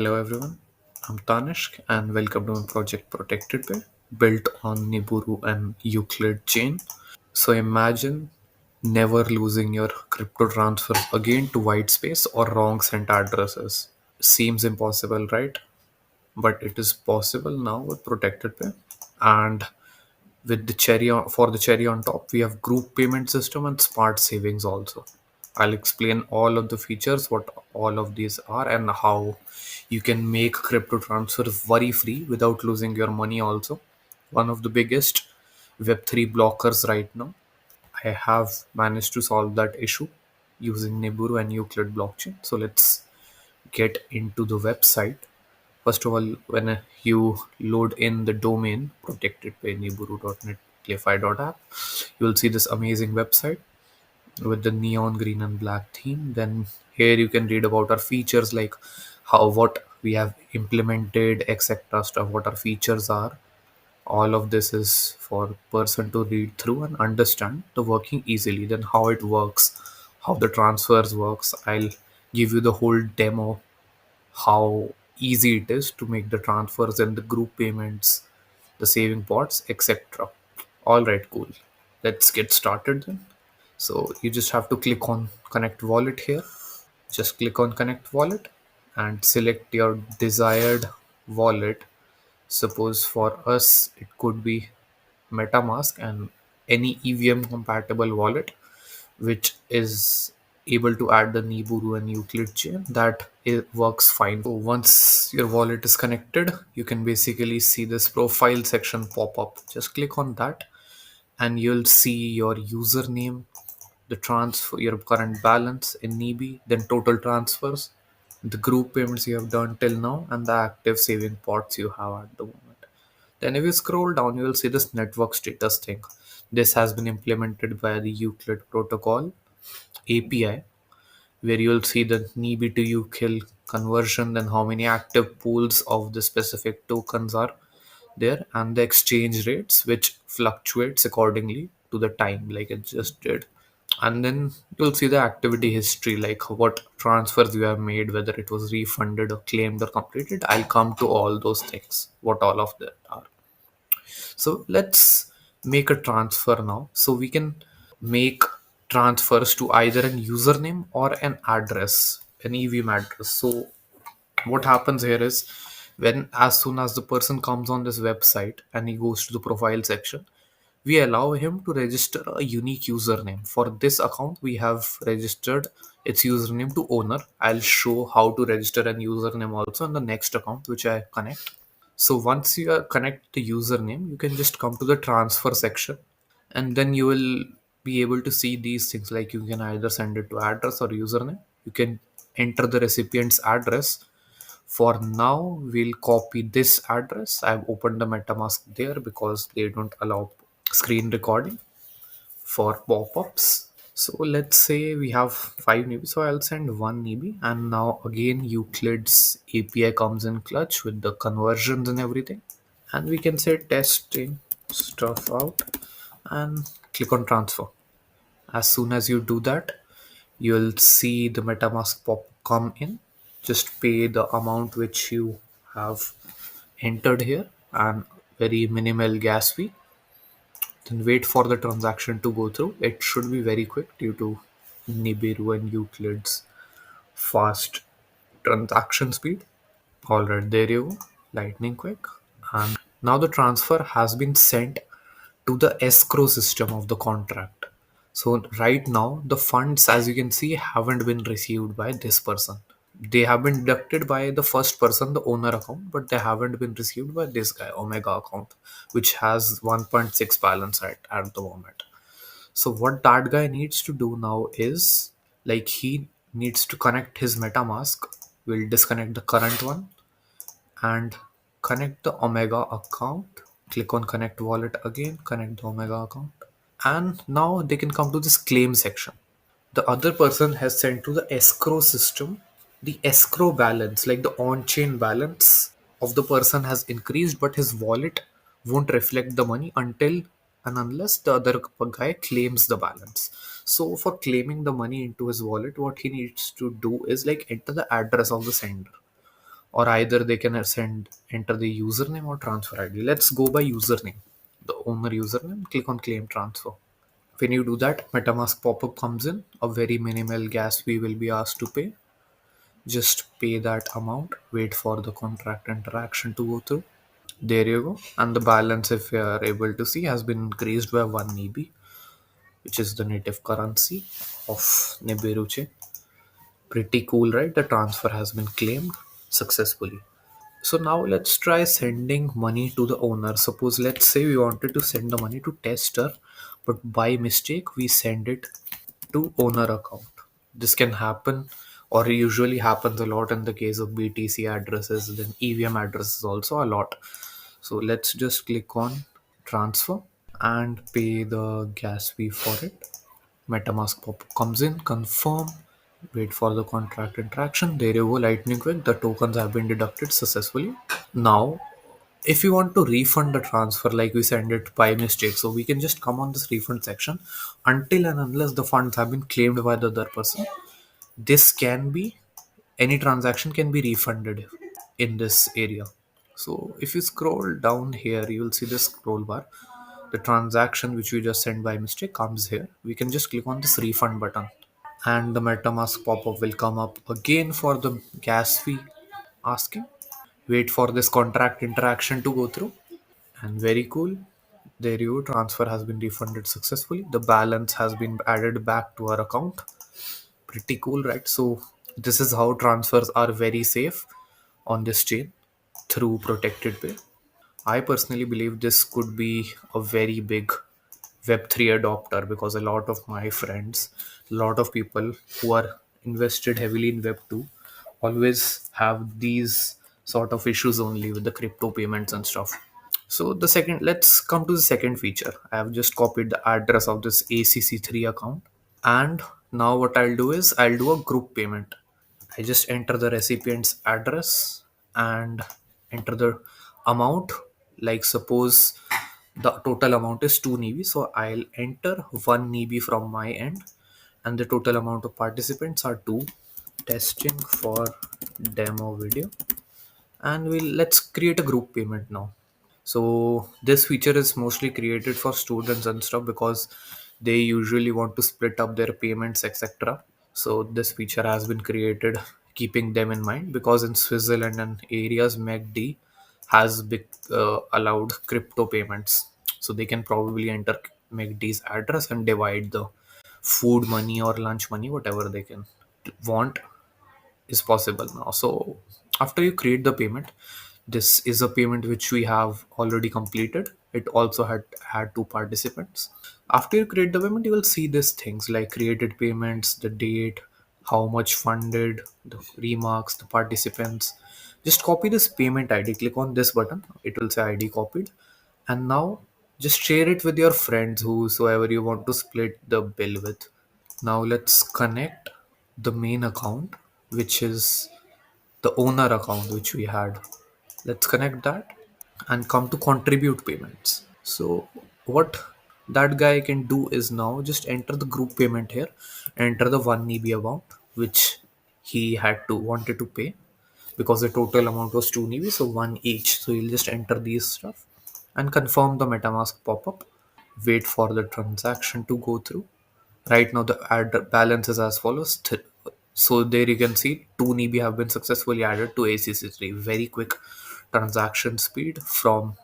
Hello everyone, I'm Tanishq and welcome to my project ProtectedPay built on Nibiru and Euclid chain. So imagine never losing your crypto transfers again to white space or wrong sent addresses. Seems impossible, right? But it is possible now with ProtectedPay. And with the cherry on top, we have group payment system and smart savings also. I'll explain all of the features, what all of these are, and how you can make crypto transfers worry free without losing your money also. One of the biggest web3 blockers right now. I have managed to solve that issue using Nibiru and Euclid blockchain. So let's get into the website. First of all, when you load in the domain protectedpayniburu.net app, you will see this amazing website with the neon green and black theme. Then here you can read about our features, like how what we have implemented, etc. stuff, what our features are. All of this is for person to read through and understand the working easily. Then how it works, how the transfers works. I'll give you the whole demo, how easy it is to make the transfers and the group payments, the saving pots, etc. All right, cool. Let's get started then. So you just have to click on Connect Wallet here. Just click on Connect Wallet and select your desired wallet. Suppose for us it could be MetaMask and any EVM compatible wallet which is able to add the Nibiru and Euclid chain, that it works fine. So once your wallet is connected, you can basically see this profile section pop up. Just click on that and you'll see your username, the transfer, your current balance in Nibi, then total transfers, the group payments you have done till now, and the active saving pots you have at the moment. Then if you scroll down, you will see this network status thing. This has been implemented by the Euclid protocol API, where you'll see the Nibi to Euclid conversion, then how many active pools of the specific tokens are there, and the exchange rates, which fluctuates accordingly to the time, like it just did. And then you'll see the activity history, like what transfers you have made, whether it was refunded or claimed or completed. I'll come to all those things, what all of that are. So let's make a transfer now. So we can make transfers to either an username or an address, an EVM address. So what happens here is, when as soon as the person comes on this website and he goes to the profile section, we allow him to register a unique username. For this account, we have registered its username to owner. I'll show how to register a username also in the next account which I connect. So once you connect the username, you can just come to the transfer section, and then you will be able to see these things, like you can either send it to address or username. You can enter the recipient's address. For now, we'll copy this address. I've opened the MetaMask there because they don't allow screen recording for pop-ups. So let's say we have 5 NIB, so I'll send 1 NIB, and now again Euclid's API comes in clutch with the conversions and everything, and we can say testing stuff out and click on transfer. As soon as you do that, you'll see the MetaMask pop come in. Just pay the amount which you have entered here and very minimal gas fee. Then wait for the transaction to go through. It should be very quick due to Nibiru and Euclid's fast transaction speed. Alright, there you go. Lightning quick. And now the transfer has been sent to the escrow system of the contract. So right now the funds, as you can see, haven't been received by this person. They have been deducted by the first person, the owner account, but they haven't been received by this guy, Omega account, which has 1.6 balance at the moment. So what that guy needs to do now is, like, he needs to connect his MetaMask. We'll disconnect the current one and connect the Omega account. Click on connect wallet again, connect the Omega account. And now they can come to this claim section. The other person has sent to the escrow system the escrow balance, like the on-chain balance of the person has increased, but his wallet won't reflect the money until and unless the other guy claims the balance. So for claiming the money into his wallet, what he needs to do is like enter the address of the sender. or either they can send enter the username or transfer ID. Let's go by username, the owner username. Click on claim transfer. When you do that, MetaMask pop-up comes in. A very minimal gas fee will be asked to pay. Just pay that amount, wait for the contract interaction to go through. There you go. And the balance, if you are able to see, has been increased by 1 EB, which is the native currency of Nibiru chain. Pretty cool, right? The transfer has been claimed successfully. So now let's try sending money to the owner. Suppose, let's say we wanted to send the money to tester, but by mistake we send it to owner account. This can happen, or usually happens a lot in the case of BTC addresses, then EVM addresses also a lot. So let's just click on transfer and pay the gas fee for it. MetaMask pop comes in, confirm, wait for the contract interaction. There you go, lightning quick. The tokens have been deducted successfully. Now, if you want to refund the transfer, like we send it by mistake, so we can just come on this refund section until and unless the funds have been claimed by the other person. This can be, any transaction can be refunded in this area. So if you scroll down here, you will see the scroll bar. The transaction which we just sent by mistake comes here. We can just click on this refund button, and the MetaMask pop-up will come up again for the gas fee asking. Wait for this contract interaction to go through, and very cool. There you go, transfer has been refunded successfully. The balance has been added back to our account. Pretty cool, right? So this is how transfers are very safe on this chain through protected pay. I personally believe this could be a very big Web3 adopter, because a lot of my friends, a lot of people who are invested heavily in Web2 always have these sort of issues only with the crypto payments and stuff. So the second, let's come to the second feature. I have just copied the address of this ACC3 account, and now what I'll do is I'll do a group payment. I just enter the recipient's address and enter the amount. Like suppose the total amount is 2 NIBI, so I'll enter 1 NIBI from my end, and the total amount of participants are 2. Testing for demo video, and let's create a group payment now. So this feature is mostly created for students and stuff, because they usually want to split up their payments, etc. So this feature has been created keeping them in mind, because in Switzerland and areas, MACD has allowed crypto payments. So they can probably enter MACD's address and divide the food money or lunch money, whatever they can want, is possible now. So after you create the payment, this is a payment which we have already completed. It also had two participants. After you create the payment, you will see these things like created payments, the date, how much funded, the remarks, the participants. Just copy this payment ID, click on this button, it will say ID copied. And now just share it with your friends, whosoever you want to split the bill with. Now let's connect the main account, which is the owner account which we had. Let's connect that and come to contribute payments. So what that guy can do is now just enter the group payment here, enter the 1 EB amount which he wanted to pay, because the total amount was 2 EB, so 1 each. So he'll just enter these stuff and confirm the MetaMask pop-up. Wait for the transaction to go through. Right now the balance is as follows. So there you can see 2 NIBI have been successfully added to ACC3. Very quick transaction speed from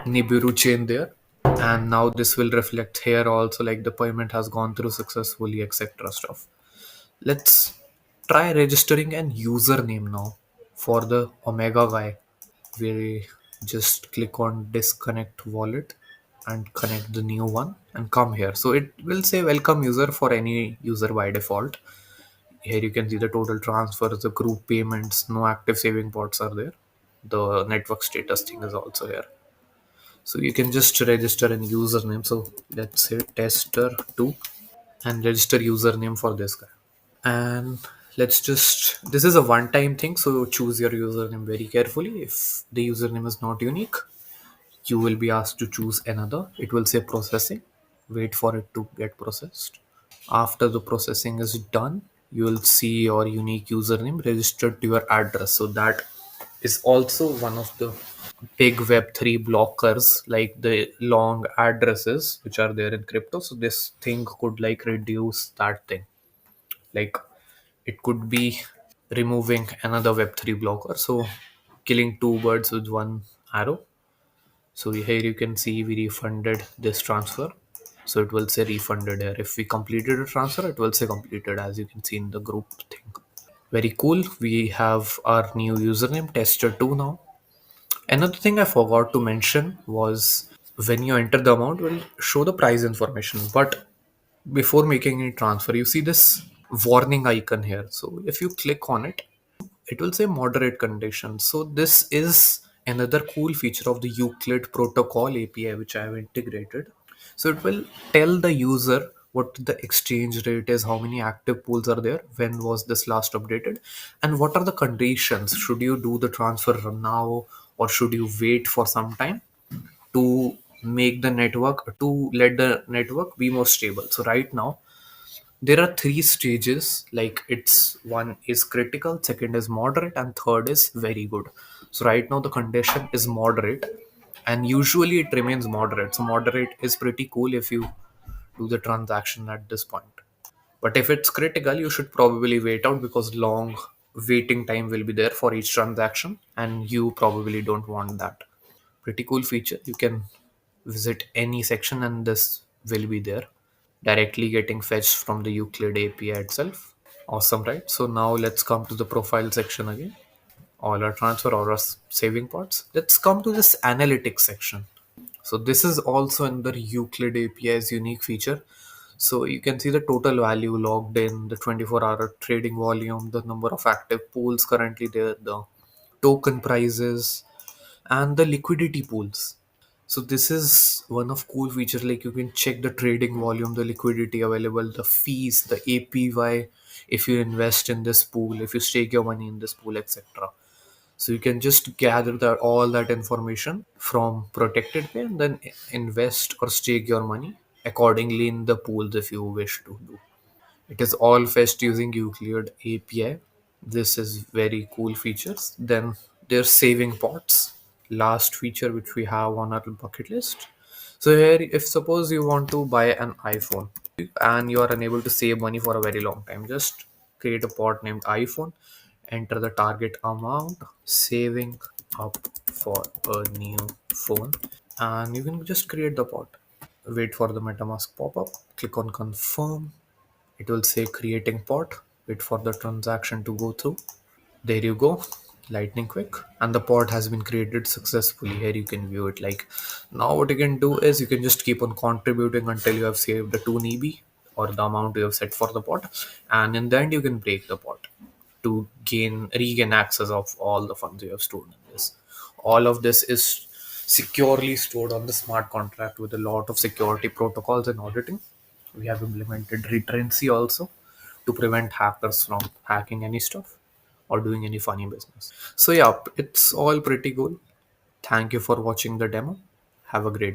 Nibiru chain there. And now this will reflect here also, like the payment has gone through successfully, etc. stuff. Let's try registering an username now for the Omega guy. We just click on disconnect wallet and connect the new one and come here. So it will say welcome user for any user by default. Here you can see the total transfers, the group payments, no active saving pots are there. The network status thing is also here. So you can just register a username. So let's say tester2 and register username for this guy. And this is a one time thing, so choose your username very carefully. If the username is not unique, you will be asked to choose another. It will say processing. Wait for it to get processed. After the processing is done, you will see your unique username registered to your address. So that is also one of the big Web3 blockers, like the long addresses which are there in crypto. So this thing could like reduce that thing. Like it could be removing another Web3 blocker. So killing two birds with one arrow. So here you can see we refunded this transfer. So it will say refunded here. If we completed a transfer, it will say completed, as you can see in the group thing. Very cool. We have our new username tester2 now. Another thing I forgot to mention was when you enter the amount, will show the price information. But before making any transfer, you see this warning icon here. So if you click on it, it will say moderate conditions. So this is another cool feature of the Euclid protocol API which I have integrated. So it will tell the user what the exchange rate is, how many active pools are there, when was this last updated, and what are the conditions. Should you do the transfer now or should you wait for some time to make the network, to let the network be more stable. So right now there are three stages, like it's one is critical, second is moderate, and third is very good. So right now the condition is moderate, and usually it remains moderate. So moderate is pretty cool if you do the transaction at this point, but if it's critical you should probably wait out, because long waiting time will be there for each transaction and you probably don't want that. Pretty cool feature. You can visit any section and this will be there, directly getting fetched from the Euclid API itself. Awesome, right? So now let's come to the profile section again. All our transfer, all our saving parts. Let's come to this analytics section. So this is also another Euclid API's unique feature. So you can see the total value logged in, the 24-hour trading volume, the number of active pools currently there, the token prices, and the liquidity pools. So this is one of cool features, like you can check the trading volume, the liquidity available, the fees, the APY if you invest in this pool, if you stake your money in this pool, etc. So you can just gather that all that information from ProtectedPay and then invest or stake your money accordingly in the pools if you wish to do. It is all fetched using Euclid API. This is very cool features. Then there's saving pots, last feature which we have on our bucket list. So here, if suppose you want to buy an iPhone and you are unable to save money for a very long time, just create a pot named iPhone, enter the target amount, saving up for a new phone, and you can just create the pot. Wait for the MetaMask pop-up, click on confirm. It will say creating pot. Wait for the transaction to go through. There you go, lightning quick, and the pot has been created successfully. Here you can view it. Like now what you can do is you can just keep on contributing until you have saved the 2 nibi or the amount you have set for the pot, and in the end you can break the pot to regain access of all the funds you have stored in this. All of this is securely stored on the smart contract with a lot of security protocols and auditing. We have implemented retrency also to prevent hackers from hacking any stuff or doing any funny business. So yeah, it's all pretty cool. Thank you for watching the demo. Have a great